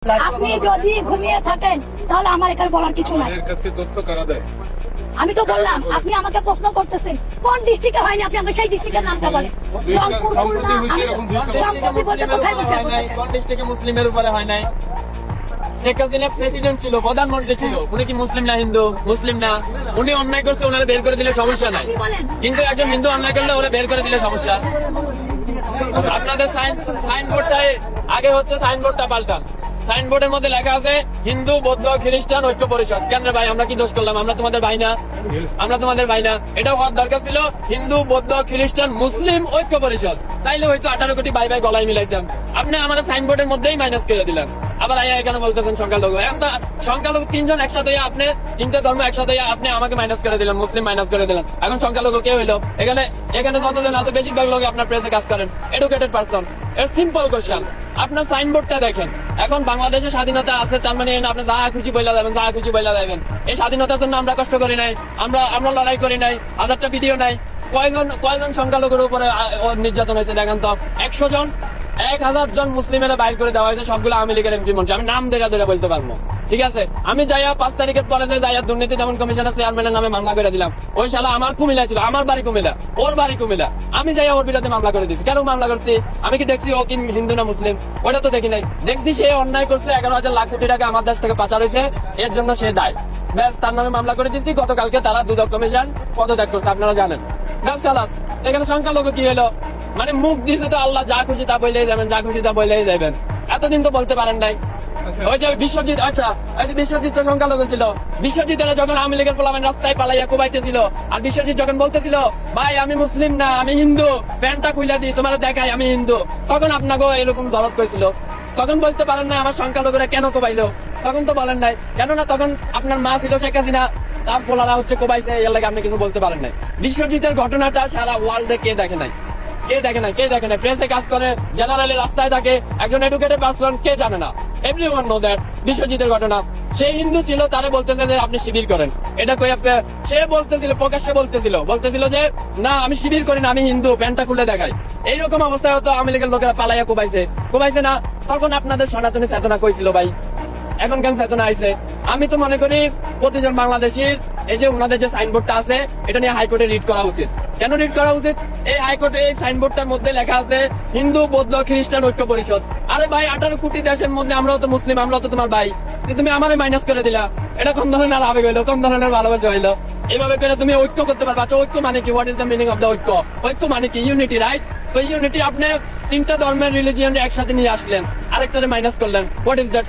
আপনি যদি ঘুমিয়ে থাকেন তাহলে আমার এখানে বলার কিছু নাই। আমি তো বললাম, আপনি আমাকে প্রশ্ন করতেছেন কোন ডিস্ট্রিক্টে হয়নি, আপনি আমাকে সেই ডিস্ট্রিক্টের নামটা বলেন। রংপুর, খুলনা, সম্প্রতি বলতে কোথায় বলছেন? কোন ডিস্ট্রিক্টে মুসলিমের উপরে হয় নাই? শেখ হাসিনা প্রেসিডেন্ট ছিল, প্রধানমন্ত্রী ছিল, উনি কি মুসলিম না হিন্দু? মুসলিম না। উনি অন্যায় করছে, ওনারা বের করে দিলে সমস্যা নাই, কিন্তু একজন হিন্দু অন্যায় করলে ওরা বের করে দিলে সমস্যা। আপনাদের সাইনবোর্ডটাই আগে হচ্ছে, সাইনবোর্ডটা পাল্টান। সাইনবোর্ডের মধ্যে লেখা আছে হিন্দু বৌদ্ধ খ্রিস্টান ঐক্য পরিষদ। কেন রে ভাই, আমরা কি দোষ করলাম? আমরা তোমাদের ভাই না? আমরা তোমাদের ভাই না? এটা হওয়ার দরকার ছিল হিন্দু বৌদ্ধ খ্রিস্টান মুসলিম ঐক্য পরিষদ। তাইলে হয়তো 18 কোটি ভাই ভাই গলায় মিলাইতাম। আপনি আমাদের সাইনবোর্ডের মধ্যেই মাইনাস করে দিলেন। আবার আয়া এখানে বলতেছেন সংখ্যালঘু। এখন তো সংখ্যালঘু তিনজন একসাথে, আপনি তিনটে ধর্ম একসাথে, আপনি আমাকে মাইনাস করে দিলেন, মুসলিম মাইনাস করে দিলেন। এখন সংখ্যালঘু কে হইলো? এখানে যতজন আছে বেশিরভাগ লোক আপনার প্রেসে কাজ করেন, এডুকেটেড পারসন। এর সিম্পল কোশ্চেন, আপনার সাইনবোর্ডটা দেখেন। এখন বাংলাদেশে স্বাধীনতা আছে, তার মানে আপনি যা খুশি বইলা যাবেন, যা খুশি বইলা যাবেন। এই স্বাধীনতার জন্য আমরা কষ্ট করি নাই, আমরা লড়াই করি নাই, হাজারটা ভিডিও নাই। কয়জন সংখ্যালঘুর উপরে নির্যাতন হয়েছে দেখেন তো? 100 জন, 1000 জন মুসলিমেরা বাইর করে দেওয়া হয়েছে, সবগুলো আওয়ামী লীগের এমপি মন্ত্রী। আমি নাম ধরে বলতে পারবো, ঠিক আছে? আমি যাইয়া 5 তারিখের পরে যাইয়া দুর্নীতি দমন কমিশনের চেয়ারম্যানের নামে মামলা করে দিলাম। ওই শালা আমার কুমিল্লা ছিল, আমার বাড়ি কুমিল্লা, ওর বাড়ি কুমিল্লা। আমি যাইয়া ওর বিরুদ্ধে মামলা করে দিচ্ছি। কেন মামলা করছি? আমি কি দেখছি ও কি হিন্দু না মুসলিম? ওটা তো দেখি নাই। দেখছি সে অন্যায় করছে, 11,000 লাখ কোটি টাকা আমার দেশ থেকে পাচার হয়েছে, এর জন্য সে দায়। ব্যাস, তার নামে মামলা করে দিচ্ছি। গতকালকে তারা দুদক কমিশন পদত্যাগ করছে, আপনারা জানেন। ব্যাস খালাস। এখানে সংখ্যালঘু কি হলো? মানে মুখ দিয়েছে তো আল্লাহ, যা খুশি তা বললেই যাবেন, যা খুশি তা বললেই যাবেন। এতদিন তো বলতে পারেন নাই। ওই যে বিশ্বজিৎ, আচ্ছা বিশ্বজিৎ তো সংখ্যালঘু ছিল। বিশ্বজিতের যখন আওয়ামী লীগের পোলাপান রাস্তায় পালাইয়া কোবাইতেছিল, আর বিশ্বজিৎ যখন বলতেছিল ভাই আমি মুসলিম না, আমি হিন্দু, প্যান্টটা খুইলা দিই তোমার দেখাই আমি হিন্দু, তখন আপনাকে এরকম দরদ করেছিল। তখন বলতে পারেন না আমার সংখ্যালঘুরা কেন কোবাইলো? তখন তো বলেন নাই। কেননা তখন আপনার মা ছিল শেখ হাসিনা, তার পোলারা হচ্ছে কোবাইছে, এর লাগে আপনি কিছু বলতে পারেন নাই। বিশ্বজিতের ঘটনাটা সারা ওয়ার্ল্ডে কে দেখে নাই? কে দেখে নাই? প্রেসে কাজ করে, জেনারেলি রাস্তায় থাকে, একজন এডুকেটেড পারসন, কে জানে না? Everyone know that. বিশ্বজিতের ঘটনা, সে হিন্দু ছিল, তারে বলতেছে যে আপনি শিবির করেন। এটা কই সে বলতেছিল, প্রকাশ্যে বলতেছিল যে না আমি শিবির করি না, আমি হিন্দু, প্যান্টটা খুলে দেখাই। এইরকম অবস্থায় হতো আওয়ামী লীগের লোকেরা পালাইয়া কোবাইছে না? তখন আপনাদের সনাতনী চেতনা কইছিল ভাই, এখন কেন চেতনা আইছে? আমি তো মনে করি প্রতিজন বাংলাদেশীর এই যে ওনাদের যে সাইনবোর্ডটা আছে, এটা নিয়ে হাইকোর্টে রিড করা উচিত। কেন রিড করা উচিত? এই হাইকোর্টে এই সাইনবোর্ডটার মধ্যে লেখা আছে হিন্দু বৌদ্ধ খ্রিস্টান ঐক্য পরিষদ। আরে ভাই, 18 কোটি দেশের মধ্যে আমরাও তো মুসলিম, আমরাও তো তোমার ভাই, তুমি আমারে মাইনাস করে দিলা। এটা কোন ধরনের আবেগ হইলো? কোন ধরনের ভালোবাসা হইলো? এইভাবে করে তুমি ঐক্য করতে পারবা? ঐক্য মানে কি? What is the meaning of the ঐক্য? ঐক্য মানে কি? Unity, right? তো ইউনিটি আপনি 3টা ধর্মের রিলিজিয়ন একসাথে নিয়ে আসলেন, আরেকটারে মাইনাস করলেন। What is that?